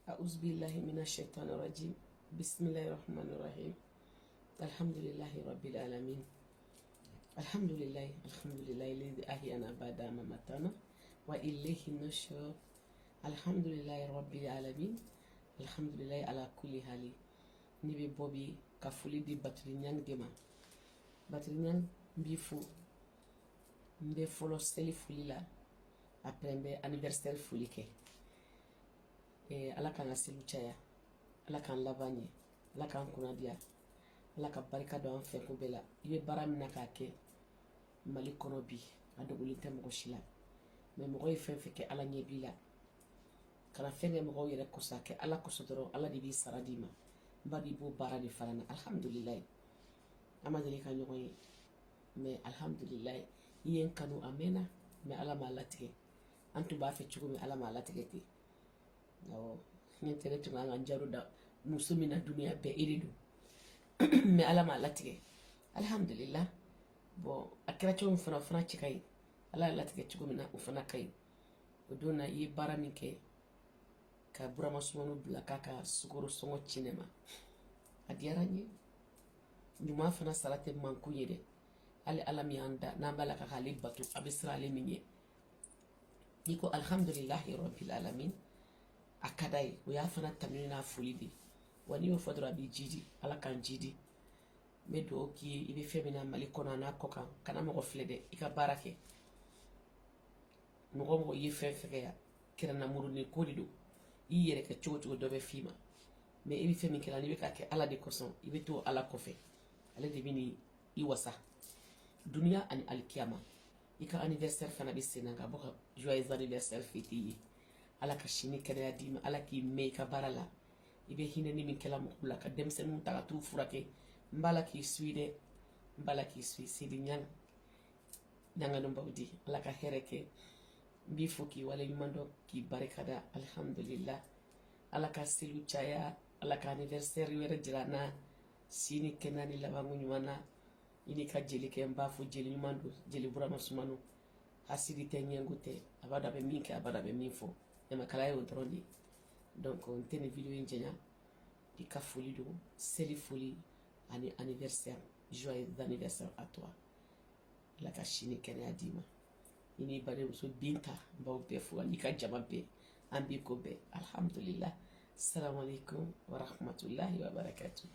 أعوذ بالله من الشيطان الرجيم. بسم الله الرحمن الرحيم. الحمد لله رب العالمين. الحمد لله الذي أحيانا بعد ما ماتنا وإليه النشور. الحمد لله رب العالمين. الحمد لله على كل حال. نبي بوبي كفولي دي باترينيان ديما باترينيان بيفو mbe folo seli fuli la après mbe anniversaire fuli ke ala kan ka selu caya, ala kan laban ye, ala kan kunnadiya, ala ka barika don an fɛ ko bɛɛ la. I bɛ baara min na k'a kɛ Mali kɔnɔ bi a dogolen tɛ mɔgɔ si la, mais mɔgɔ ye fɛn fɛn kɛ ala ɲɛ b'i la. Kana fɛn kɛ mɔgɔw yɛrɛ kɔsɔ, a kɛ ala kɔsɔ dɔrɔn ala de b'i sara d'i ma. N b'a dɔn i b'o baara de fara na. Alhamdulilayi, an ma deli ka ɲɔgɔn ye, mais alhamdulilayi i ye n kanu a mɛnna, mais ala m'a latigɛ. An tun b'a fɛ cogo min ala m'a latigɛ ten. Awɔ, n tɛ ne tun kan ka n jaro da muso min na duniya bɛɛ e de don mais ala m'a latigɛ. Alhamdulillah. Bon a kɛra cogo min fana o fana cɛ ka ɲi, ala y'a latigɛ cogo min na o fana ka ɲi. O don na i ye baara min kɛ ka Burama Sumano bila k'a ka sukaro sɔngɔ ci ne ma, a diyara n ye. Ɲuman fana sara tɛ mankun ye dɛ. Hali ala min y'an da n'an b'a la ka k'ale bato a bɛ siran ale min ye. N'i ko alhamdulilahi rabbil alamin a ka d'a ye, o y'a fana tanuni n'a foli de. Wa n'i y'o fɔ dɔrɔn a b'i jidi, ala k'an jidi. N bɛ dugawu k'i ye, i bɛ fɛn min na Mali kɔnɔ a n'a kɔ kan, kana mɔgɔ filɛ dɛ, i ka baara kɛ. Mɔgɔ mɔgɔ ye fɛn fɛn kɛ yan, kɛrɛnnamurunin ko de don. I yɛrɛ kɛ cogo cogo dɔ bɛ f'i ma, mais i bɛ fɛn min kɛ n'i bɛ k'a kɛ ala de kosɔn, i bɛ to ala kɔfɛ, ale de bɛ ni i wasa duniya ani alikiyama. I ka anniversaire fana bɛ sen na ka bɔ ka joyeux anniversaire fêter i ye. Ala ka si ni kɛnɛya d'i ma, ala k'i mɛn i ka baara la. I bɛ hinɛ ni min kɛla mɔgɔw la ka denmisɛnninw ta ka t'u furakɛ. N b'a la k'i suit dɛ, n b'a la k'i suit. Sidi Ɲang Ɲanganubaw di, ala ka hɛrɛ kɛ. N b'i fo k'i wale ɲuman dɔn k'i barikada. Alhamdulillah, ala ka seliw caya, ala ka anniversaire wɛrɛ jira n na si ni kɛnɛya ni labanko ɲuman na. I ni ka jeli kɛ, n b'a fo jeli ɲuman don, jeli Burama Sumano. Hasidi tɛ, ɲɛngo tɛ, a b'a dɔn a bɛ min kɛ, a b'a dɔn a bɛ min fɔ. Ɲamakala y'o dɔrɔn de ye. Donc n tɛ nin video in jɛnya, i ka foli don, seli foli ani anniversaire, joyeux anniversaire à toi. Ala ka si ni kɛnɛya d'i ma. I n'i balimamuso Binta, n b'aw bɛɛ fo ani ka jama bɛɛ, an b'i ko bɛɛ. Alhamdulillah. Assalamu alaikum wa rahmatullahi wa barakatuh.